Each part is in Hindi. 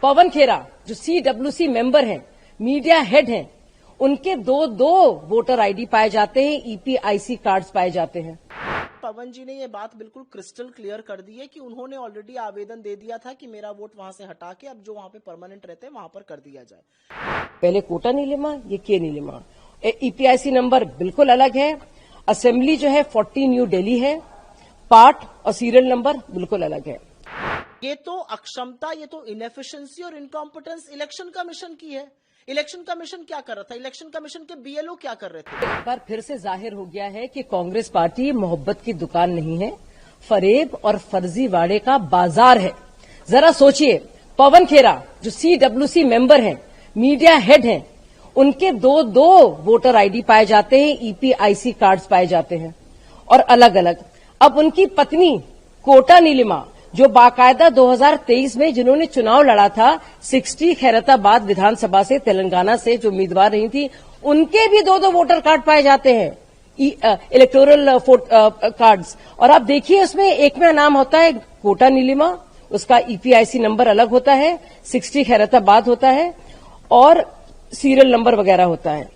पवन खेरा जो CWC मेंबर हैं, मीडिया हेड हैं, उनके दो वोटर आईडी पाए जाते हैं, EPIC कार्ड्स पाए जाते हैं। पवन जी ने ये बात बिल्कुल क्रिस्टल क्लियर कर दी है कि उन्होंने ऑलरेडी आवेदन दे दिया था कि मेरा वोट वहां से हटा के अब जो वहां पे परमानेंट रहते हैं वहां पर कर दिया जाए। पहले कोटा नीलिमा, ये के नीलिमा। EPIC नंबर बिल्कुल अलग है। असेंबली जो है 40 न्यू दिल्ली है। पार्ट और सीरियल नंबर बिल्कुल अलग है। ये तो अक्षमता, ये तो इनएफिशिएंसी और इनकॉम्पिटेंस इलेक्शन कमीशन की है। इलेक्शन कमीशन क्या कर रहा था? इलेक्शन कमीशन के BLO क्या कर रहे थे? एक बार फिर से जाहिर हो गया है कि कांग्रेस पार्टी मोहब्बत की दुकान नहीं है, फरेब और फर्जीवाड़े का बाजार है। जरा सोचिए, पवन खेरा जो CWC मेंबर हैं, मीडिया हेड हैं, उनके दो वोटर आईडी पाए जाते हैं, EPIC कार्ड्स पाए जाते हैं और अलग अलग। अब उनकी पत्नी कोटा नीलिमा जो बाकायदा 2023 में जिन्होंने चुनाव लड़ा था 60 खैरताबाद विधानसभा से, तेलंगाना से जो उम्मीदवार रही थी, उनके भी दो वोटर कार्ड पाए जाते हैं, इलेक्टोरल कार्ड्स। और आप देखिए उसमें एक में नाम होता है कोटा नीलिमा, उसका EPIC नंबर अलग होता है, 60 खैरताबाद होता है और सीरियल नंबर वगैरह होता है।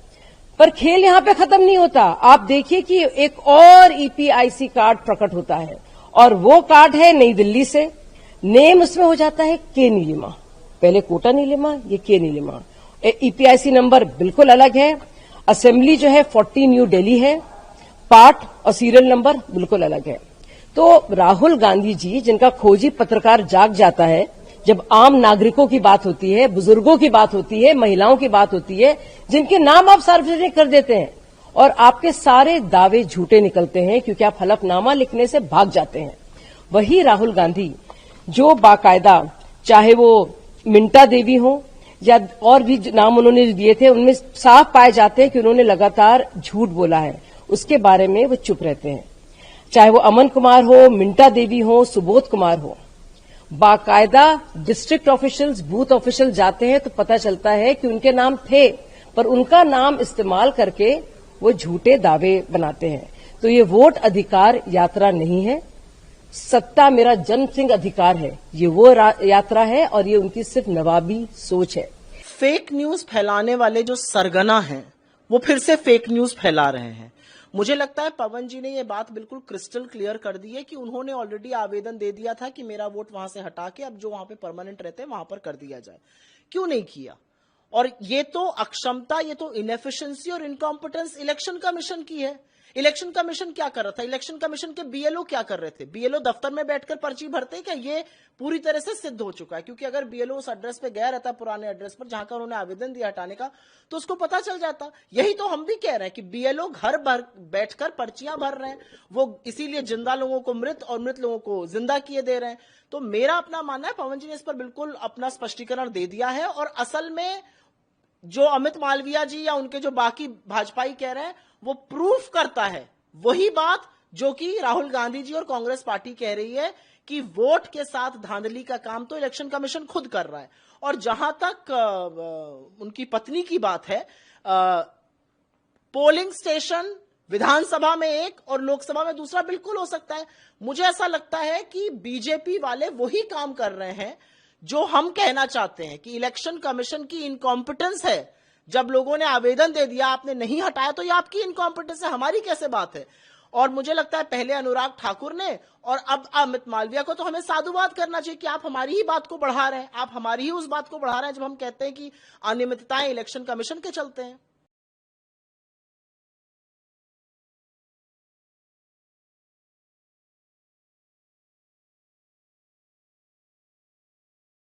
पर खेल यहां पे खत्म नहीं होता। आप देखिए कि एक और EPIC कार्ड प्रकट होता है और वो कार्ड है नई दिल्ली से। नेम उसमें हो जाता है के नीलिमा। पहले कोटा नीलिमा, ये के नीलिमा। EPIC नंबर बिल्कुल अलग है। असेंबली जो है 40 न्यू दिल्ली है। पार्ट और सीरियल नंबर बिल्कुल अलग है। तो राहुल गांधी जी, जिनका खोजी पत्रकार जाग जाता है जब आम नागरिकों की बात होती है, बुजुर्गों की बात होती है, महिलाओं की बात होती है, जिनके नाम आप सार्वजनिक कर देते हैं और आपके सारे दावे झूठे निकलते हैं क्योंकि आप हलफनामा लिखने से भाग जाते हैं। वही राहुल गांधी जो बाकायदा, चाहे वो मिंटा देवी हो या और भी नाम उन्होंने दिए थे, उनमें साफ पाए जाते हैं कि उन्होंने लगातार झूठ बोला है, उसके बारे में वो चुप रहते हैं। चाहे वो अमन कुमार हो, मिंटा देवी हो, सुबोध कुमार हो, बाकायदा डिस्ट्रिक्ट ऑफिशियल्स, बूथ ऑफिशियल जाते हैं तो पता चलता है कि उनके नाम थे, पर उनका नाम इस्तेमाल करके वो झूठे दावे बनाते हैं। तो ये वोट अधिकार यात्रा नहीं है, सत्ता मेरा जन्म सिंह अधिकार है, ये वो यात्रा है और ये उनकी सिर्फ नवाबी सोच है। फेक न्यूज फैलाने वाले जो सरगना हैं वो फिर से फेक न्यूज फैला रहे हैं। मुझे लगता है पवन जी ने ये बात बिल्कुल क्रिस्टल क्लियर कर दी है कि उन्होंने ऑलरेडी आवेदन दे दिया था कि मेरा वोट वहां से हटा के अब जो वहां पे परमानेंट रहते हैं वहां पर कर दिया जाए। क्यों नहीं किया? और ये तो अक्षमता, ये तो इनएफिशिएंसी और इनकॉम्पिटेंस इलेक्शन कमीशन की है। इलेक्शन कमीशन क्या कर रहा था? इलेक्शन कमीशन के BLO क्या कर रहे थे? BLO दफ्तर में बैठकर पर्ची भरते क्या? ये पूरी तरह से सिद्ध हो चुका है, क्योंकि अगर BLO उस एड्रेस पे गया रहता, पुराने एड्रेस पर जहां का उन्होंने आवेदन दिया हटाने का, तो उसको पता चल जाता। यही तो हम भी कह रहे हैं कि BLO घर भर बैठकर पर्चियां भर रहे हैं, वो इसीलिए जिंदा लोगों को मृत और मृत लोगों को जिंदा किए दे रहे हैं। तो मेरा अपना मानना है, पवन जी ने इस पर बिल्कुल अपना स्पष्टीकरण दे दिया है और असल में जो अमित मालविया जी या उनके जो बाकी भाजपाई कह रहे हैं वो प्रूफ करता है वही बात जो कि राहुल गांधी जी और कांग्रेस पार्टी कह रही है कि वोट के साथ धांधली का काम तो इलेक्शन कमीशन खुद कर रहा है। और जहां तक उनकी पत्नी की बात है, पोलिंग स्टेशन विधानसभा में एक और लोकसभा में दूसरा बिल्कुल हो सकता है। मुझे ऐसा लगता है कि बीजेपी वाले वही काम कर रहे हैं जो हम कहना चाहते हैं कि इलेक्शन कमीशन की इनकॉम्पिटेंस है। जब लोगों ने आवेदन दे दिया, आपने नहीं हटाया, तो ये आपकी इनकॉम्पिटेंस है, हमारी कैसे बात है? और मुझे लगता है पहले अनुराग ठाकुर ने और अब अमित मालविया को तो हमें साधुवाद करना चाहिए कि आप हमारी ही बात को बढ़ा रहे हैं, आप हमारी ही उस बात को बढ़ा रहे हैं जब हम कहते हैं कि अनियमितताएं इलेक्शन कमीशन के चलते हैं।